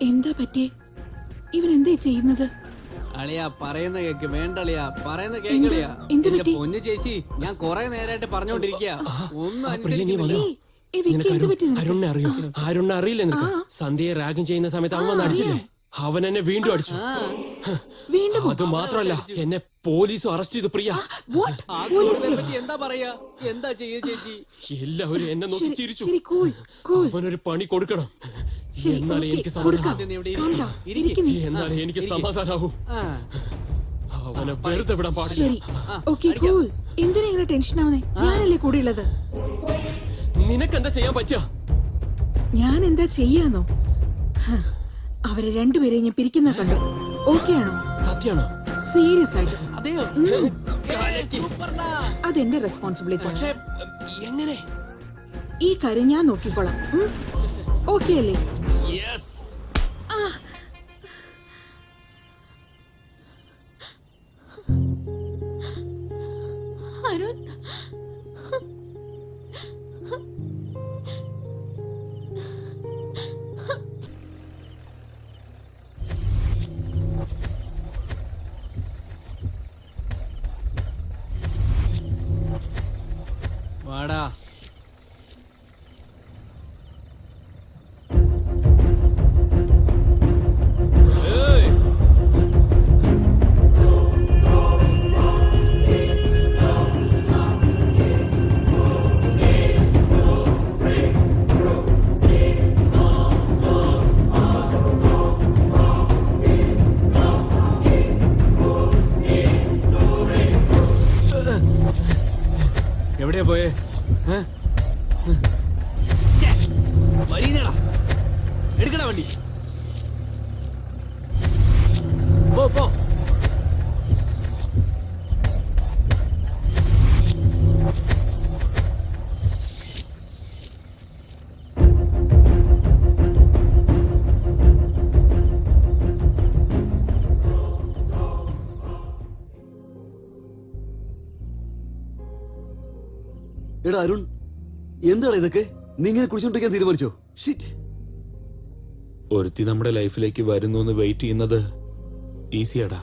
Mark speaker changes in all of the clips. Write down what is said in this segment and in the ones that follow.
Speaker 1: എന്താ പറ്റിയേ? ഇവൻ എന്താ ചെയ്യുന്നത്?
Speaker 2: അളിയാ പറയുന്ന കേക്ക് വേണ്ടളിയാ, പറയുന്ന കേക്കളിയാ.
Speaker 1: എന്ത്
Speaker 2: എന്റെ
Speaker 1: പറ്റി?
Speaker 2: പൊന്നു ചേച്ചി, ഞാൻ കൊറേ നേരമായിട്ട് പറഞ്ഞോണ്ടിരിക്കുക, ഒന്നും
Speaker 3: അരുണിനെ അറിയോ? അരുണിനെ അറിയില്ല നിനക്ക്? സന്ധ്യയെ റാഗും ചെയ്യുന്ന സമയത്ത് അവൻ അടിച്ചില്ലേ? അവൻ എന്നെ വീണ്ടും അടിച്ചു. അത് മാത്രല്ല, എന്നെ പോലീസും അറസ്റ്റ് ചെയ്തു. പ്രിയ,
Speaker 2: എന്താ പറയാ, എന്താ ചെയ്യ ചേച്ചി?
Speaker 3: എല്ലാവരും എന്നെ നോക്കി ചിരിച്ചു. അവനൊരു പണി കൊടുക്കണം, എന്നാലേ എനിക്ക് സമാധാനാവൂ. അവനെ വെറുതെ വിടാൻ പാടില്ല.
Speaker 1: എന്തിനാ ഇങ്ങനെ ടെൻഷൻ ആവുന്നേ? ഞാനല്ലേ കൂടെ ഉള്ളത്.
Speaker 3: നിനക്കെന്താ ചെയ്യാൻ പറ്റുക?
Speaker 1: ഞാൻ എന്താ ചെയ്യാന്നോ? അവരെ രണ്ടുപേരെയും ഞാൻ പിരിക്കുന്ന കണ്ടു. ഓക്കെ ആണോ?
Speaker 3: സത്യാണോ?
Speaker 1: സീരിയസ് ആയിട്ട്.
Speaker 2: സൂപ്പർടാ.
Speaker 1: അതെന്റെ റെസ്പോൺസിബിലിറ്റി.
Speaker 3: പക്ഷേ എങ്ങനെ?
Speaker 1: ഈ കാര്യം ഞാൻ നോക്കിക്കോളാം. ഓക്കെ അല്ലേ?
Speaker 3: യെസ്.
Speaker 4: അരുൺ,
Speaker 2: വാടാ. എവിടെയാ പോയേ? എടുക്കണ വണ്ടി. പോ പോ.
Speaker 5: എടാ അരുൺ, എന്താണ് ഇതൊക്കെ? നീ ഇങ്ങനെ കുടിച്ചോണ്ടിരിക്കാൻ തീരുമാനിച്ചോ? ഷിറ്റ്.
Speaker 6: ഒരുത്തി നമ്മുടെ ലൈഫിലേക്ക് വരുന്നു എന്ന് വെയിറ്റ് ചെയ്യുന്നത് ഈസിയാടാ.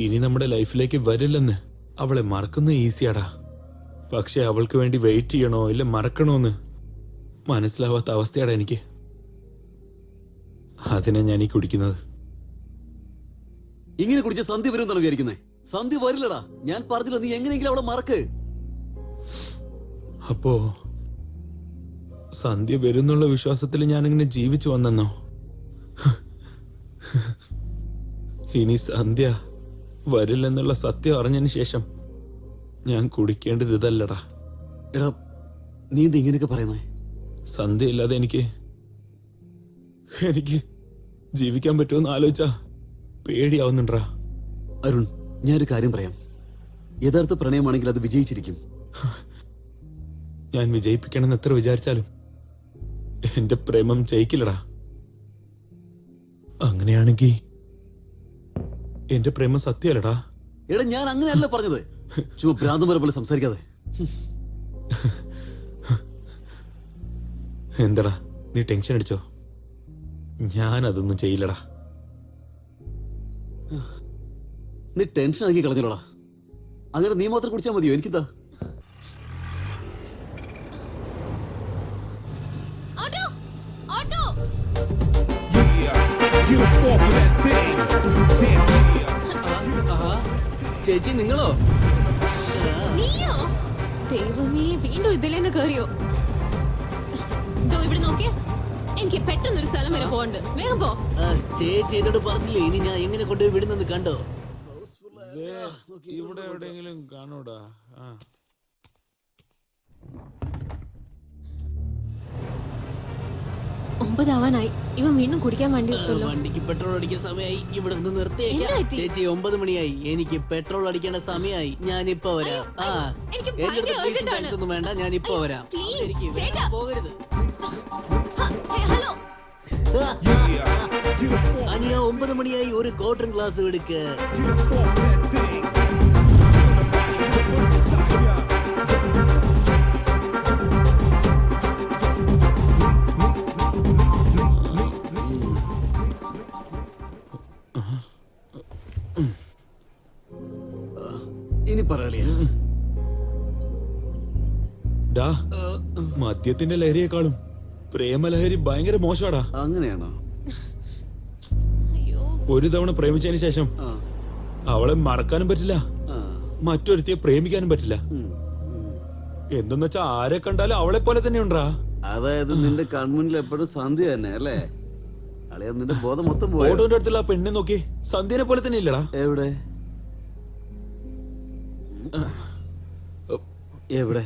Speaker 6: ഇനി നമ്മുടെ ലൈഫിലേക്ക് വരില്ലെന്ന് അവളെ മറക്കുന്നത് ഈസിയാടാ. പക്ഷെ അവൾക്ക് വേണ്ടി വെയിറ്റ് ചെയ്യണോ ഇല്ല മറക്കണോന്ന് മനസ്സിലാവാത്ത അവസ്ഥയാടാ എനിക്ക്. അതിനെ ഞാൻ ഈ കുടിക്കുന്നത്.
Speaker 5: ഇങ്ങനെ കുടിച്ച സന്ധ്യ വരും എന്നാണ് വിചാരിക്കുന്നത്? സന്ധ്യ വരില്ലടാ. ഞാൻ പറഞ്ഞില്ല, നീ എങ്ങനെയെങ്കിലും അവളെ മറക്ക്.
Speaker 6: അപ്പോ സന്ധ്യ വരുന്നുള്ള വിശ്വാസത്തിൽ ഞാനിങ്ങനെ ജീവിച്ചു വന്നെന്നോ? ഇനി സന്ധ്യ വരില്ലെന്നുള്ള സത്യം അറിഞ്ഞതിന് ശേഷം ഞാൻ കുടിക്കേണ്ടത് ഇതല്ലടാ.
Speaker 5: എടാ, നീ എന്ത് ഇങ്ങനെയൊക്കെ പറയുന്നേ?
Speaker 6: സന്ധ്യ ഇല്ലാതെ എനിക്ക് ജീവിക്കാൻ പറ്റുമെന്ന് ആലോചിച്ചാ പേടിയാവുന്നുണ്ടാ.
Speaker 5: അരുൺ, ഞാനൊരു കാര്യം പറയാം. യഥാർത്ഥ പ്രണയമാണെങ്കിൽ അത് വിജയിച്ചിരിക്കും.
Speaker 6: ഞാൻ വിജയിപ്പിക്കണമെന്ന് എത്ര വിചാരിച്ചാലും എന്റെ പ്രേമം ജയിക്കില്ലടാ. അങ്ങനെയാണെങ്കി എന്റെ പ്രേമം സത്യമല്ലടാ.
Speaker 5: എടാ, ഞാൻ അങ്ങനെയല്ല പറഞ്ഞത്. ചുമ്മാ ഭ്രാന്തന്മാരെ പോലെ സംസാരിക്കാതെ.
Speaker 6: എന്തടാ നീ ടെൻഷൻ അടിച്ചോ? ഞാൻ അതൊന്നും ചെയ്യില്ലടാ.
Speaker 5: നീ ടെൻഷൻ ആക്കി കളഞ്ഞോടാ. അങ്ങനെ നീ മാത്രം കുടിച്ചാൽ മതിയോ? എനിക്കെന്താ?
Speaker 2: ചേച്ചി നിങ്ങളോ?
Speaker 4: നീയോ? ദൈവമേ, വീണ്ടും ഇതിലേന്ന് കേറിയോ? ഇവിടെ നോക്കിയേ, എനിക്ക് പെട്ടെന്നൊരു സ്ഥലം വരെ പോകണ്ട്. വേഗം പോ.
Speaker 2: ചേച്ചി എന്നോട് പറഞ്ഞില്ലേ ഇനി ഞാൻ എങ്ങനെ കൊണ്ടുപോയി വിടുന്നത് കണ്ടോ?
Speaker 6: ഇവിടെ എവിടെയെങ്കിലും കാണൂടാ.
Speaker 4: 9 ആവാനായി. ഇവൻ വീണ്ടും കുടിക്കാൻ വേണ്ടി എടുത്തല്ലോ.
Speaker 2: വണ്ടിക്ക് പെട്രോൾ അടിക്കാൻ സമയമായി. ഇവിടെ നിന്ന് നിർത്തിയേക്കാം. ചേച്ചി 9 മണിയായി. എനിക്ക് പെട്രോൾ അടിക്കേണ്ട സമയമായി. ഞാനിപ്പോ വരാം. ഒന്നും വേണ്ട, ഞാനിപ്പോ വരാം. പോകരുത്. അനിയ 9 മണിയായി. ഒരു കോട്ടൺ ഗ്ലാസ് എടുക്ക.
Speaker 6: മദ്യത്തിന്റെ ലഹരിയെക്കാളും പ്രേമലഹരി ഭയങ്കര മോശമാടാ.
Speaker 5: അങ്ങനെയാണോ?
Speaker 4: അയ്യോ
Speaker 6: ഒരു തവണ പ്രേമിച്ചതിന് ശേഷം
Speaker 5: ആ,
Speaker 6: അവളെ മറക്കാനും പറ്റില്ല,
Speaker 5: ആ,
Speaker 6: മറ്റൊരുത്തിയെ പ്രേമിക്കാനും പറ്റില്ല.
Speaker 5: ഉം, ഉം.
Speaker 6: എന്തെന്ന് വെച്ചാ ആരെ കണ്ടാലും അവളെ പോലെ തന്നെ ഉണ്ടാ.
Speaker 5: അതായത് നിന്റെ കൺമുന്നിൽ എപ്പോഴും സന്ധ്യ തന്നെ അല്ലേ? അളിയ നിന്റെ ബോധം മൊത്തം പോയോ?
Speaker 6: ഓട്ടോന്റെ അടുത്തുള്ള ആ പെണ്ണെ നോക്കി, സന്ധ്യനെ പോലെ തന്നെ ഇല്ലടാ.
Speaker 5: എവിടെ എവിടെ?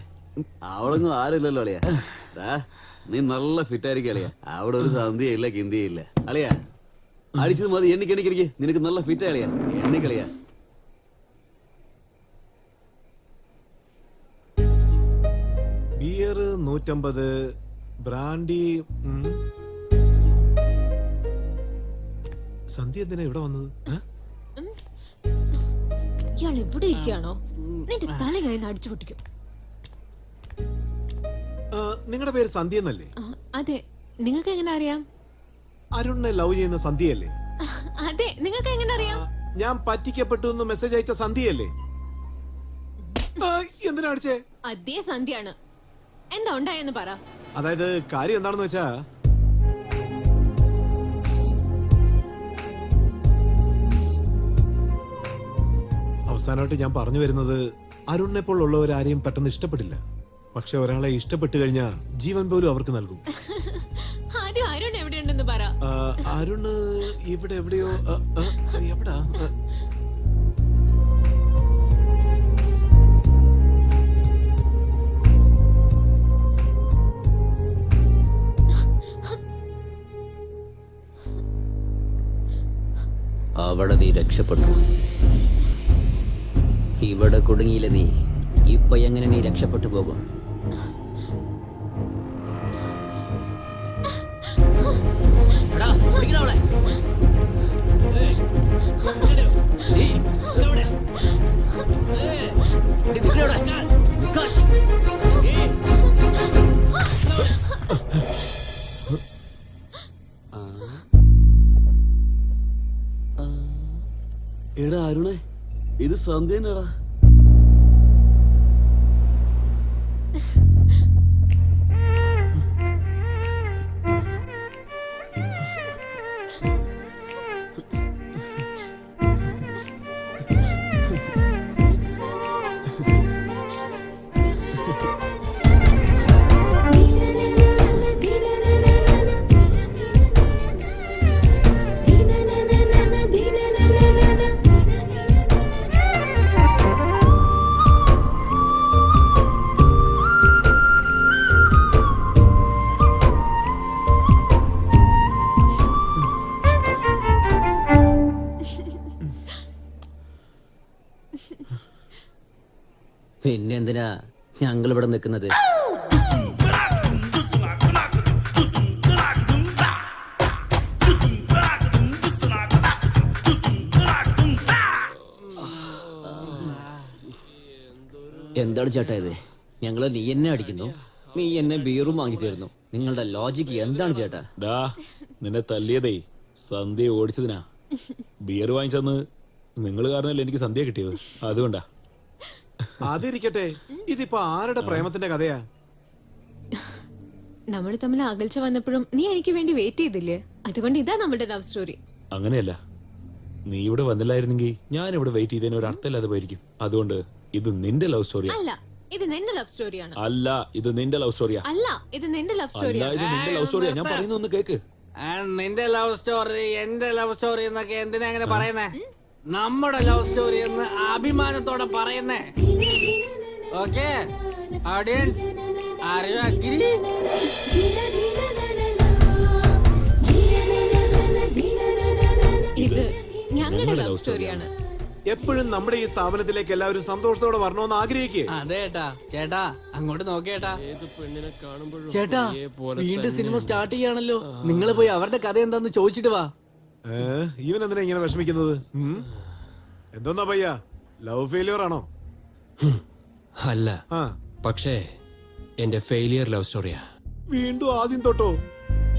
Speaker 5: അവളൊന്നും ആരില്ലല്ലോ അളിയ. നീ നല്ല ഫിറ്റ് ആയിരിക്കും അളിയ. അവിടെ ഒരു സന്ധ്യയില്ല കിന്തിയില്ല അളിയ. അടിച്ചത് മതി. എണ്ണിക്ക് നിനക്ക് നല്ല ഫിറ്റ് അളിയ. എണ്ണിക്കളിയ.
Speaker 7: Beer 150, brandy. സന്ധ്യ എന്തിനാ ഇവിടെ വന്നത്?
Speaker 4: ഇയാൾ ഇവിടെ ഇരിക്കുകയാണോ? നിന്റെ തല കഴിഞ്ഞ് അടിച്ചു പൊട്ടിക്കും.
Speaker 7: നിങ്ങളുടെ പേര് സന്ധ്യ എന്നല്ലേ?
Speaker 4: അതെ, നിങ്ങൾക്ക് എങ്ങനെ അറിയാം?
Speaker 7: അരുണിനെ ലവ് ചെയ്യുന്ന സന്ധ്യയല്ലേ?
Speaker 4: അതെ, നിങ്ങൾക്ക് എങ്ങനെ അറിയാം?
Speaker 7: ഞാൻ പറ്റിക്കപ്പെട്ടു എന്ന് മെസ്സേജ് അയച്ച സന്ധ്യയല്ലേ? എന്തിനാ അടിച്ചേ?
Speaker 4: അതേ സന്ധ്യയാണ്. എന്താ ഉണ്ടായെന്ന് പറ.
Speaker 7: അതായത് കാര്യം എന്താണെന്ന് വെച്ചാ, അവസാനമായിട്ട് ഞാൻ പറഞ്ഞു വരുന്നത്, അരുണിനെ പോലുള്ളവരാരെയും പെട്ടെന്ന് ഇഷ്ടപ്പെട്ടില്ല. പക്ഷെ ഒരാളെ ഇഷ്ടപ്പെട്ടു കഴിഞ്ഞാൽ ജീവൻ പോലും അവർക്ക് നൽകും.
Speaker 4: ആദ്യം അരുൺ എവിടെയുണ്ടെന്ന് പറ.
Speaker 7: അരുണ് ഇവിടെ എവിടെയോ. എവിടാ?
Speaker 8: അവിടെ നീ രക്ഷപ്പെട്ടു. ഇവിടെ കുടുങ്ങിയില്ല നീ. ഇപ്പൊ എങ്ങനെ നീ രക്ഷപ്പെട്ടു പോകും?
Speaker 2: എടാ, പിടിക്കടാ അവളെ. ഏയ്, ഏയ്, ഇവിടെ. ഏയ്, നിക്കടാ അവിടെ. നിക്കാൻ. ഏയ്.
Speaker 5: എടാ അരുണേ, ഇത് സന്ധ്യ തന്നെടാ.
Speaker 8: പിന്നെന്തിനാ ഞങ്ങൾ ഇവിടെ നിൽക്കുന്നത്? എന്താണ് ചേട്ടാ ഇത്? ഞങ്ങള് നീ എന്നെ അടിക്കുന്നു, നീ എന്നെ ബീറും വാങ്ങി തരുന്നു. നിങ്ങളുടെ ലോജിക്ക് എന്താണ് ചേട്ടാ?
Speaker 6: ഡാ, നിന്നെ തല്ലിയതേ സന്ധ്യ ഓടിച്ചതിനാ. ബിയർ വാങ്ങിച്ചെന്ന് നിങ്ങൾ കാരണമല്ലേ എനിക്ക് സന്ധ്യ കിട്ടിയത്. അതുകൊണ്ടാ.
Speaker 7: അതിരിക്കട്ടെ, ഇതിപ്പോ ആരുടെ പ്രേമത്തിന്റെ കഥയാ?
Speaker 4: നമ്മൾ തമ്മിൽ അകൽച്ച വന്നപ്പോഴും നീ എനിക്ക് വേണ്ടി വെയിറ്റ് ചെയ്തില്ലേ? അതുകൊണ്ട് ഇതാ നമ്മുടെ ലവ് സ്റ്റോറി.
Speaker 6: അങ്ങനെയല്ല, നീ ഇവിടെ വന്നില്ലായിരുന്നെങ്കിൽ ഞാൻ ഇവിടെ വെയിറ്റ് ചെയ്തതിന് ഒരു അർത്ഥമില്ലാതെ പോയിരിക്കും. അതുകൊണ്ട് ഇത് നിന്റെ ലവ് സ്റ്റോറിയാ.
Speaker 4: അല്ല, ഇത് നിന്റെ ലവ് സ്റ്റോറിയാണ്.
Speaker 6: അല്ല, ഇത് നിന്റെ ലവ് സ്റ്റോറിയാ.
Speaker 4: അല്ല, ഇത് നിന്റെ ലവ്
Speaker 6: അല്ല,
Speaker 4: സ്റ്റോറിയാണ്.
Speaker 6: ഇത് നിന്റെ ലവ് സ്റ്റോറിയാ. ഞാൻ പറയുന്ന ഒന്ന് കേക്ക്.
Speaker 2: നിന്റെ ലവ് സ്റ്റോറി എന്റെ ലവ് സ്റ്റോറി എന്നൊക്കെ എന്തിനാ അങ്ങനെ പറയുന്നേ? നമ്മുടെ ലവ് സ്റ്റോറി എന്ന് അഭിമാനത്തോടെ പറയുന്നേ. Okay audience, are you agree?
Speaker 4: ഇത് ഞങ്ങളുടെ ലവ് സ്റ്റോറിയാണ്.
Speaker 7: എപ്പോഴും നമ്മുടെ ഈ സ്ഥാപനത്തിലേക്ക് എല്ലാവരും സന്തോഷത്തോടെ വരണമെന്ന് ആഗ്രഹിക്കേ.
Speaker 2: അതെ ചേട്ടാ. ചേട്ടാ അങ്ങോട്ട് നോക്കേട്ടാ.
Speaker 3: ഏത് പെണ്ണിനെ കാണുമ്പോഴും
Speaker 2: ചേട്ടാ
Speaker 3: ഒരേപോലെ
Speaker 2: വീണ്ടും സിനിമ
Speaker 3: തന്നെയുണ്ട്.
Speaker 2: സ്റ്റാർട്ട് ചെയ്യാണല്ലോ. നിങ്ങൾ പോയി അവരുടെ കഥ എന്താന്ന് ചോദിച്ചിട്ട് വാ.
Speaker 7: ഇവൻ എന്തിനാ ഇങ്ങനെ വിഷമിക്കുന്നത്? എന്തോന്നാ പയ്യ, ലവ് ഫെയിലിയർ ആണോ?
Speaker 3: അല്ല,
Speaker 7: ആ,
Speaker 3: പക്ഷേ എന്റെ ഫെയിലിയർ ലവ് സ്റ്റോറിയാ.
Speaker 7: വീണ്ടും ആദ്യം തൊട്ടോ?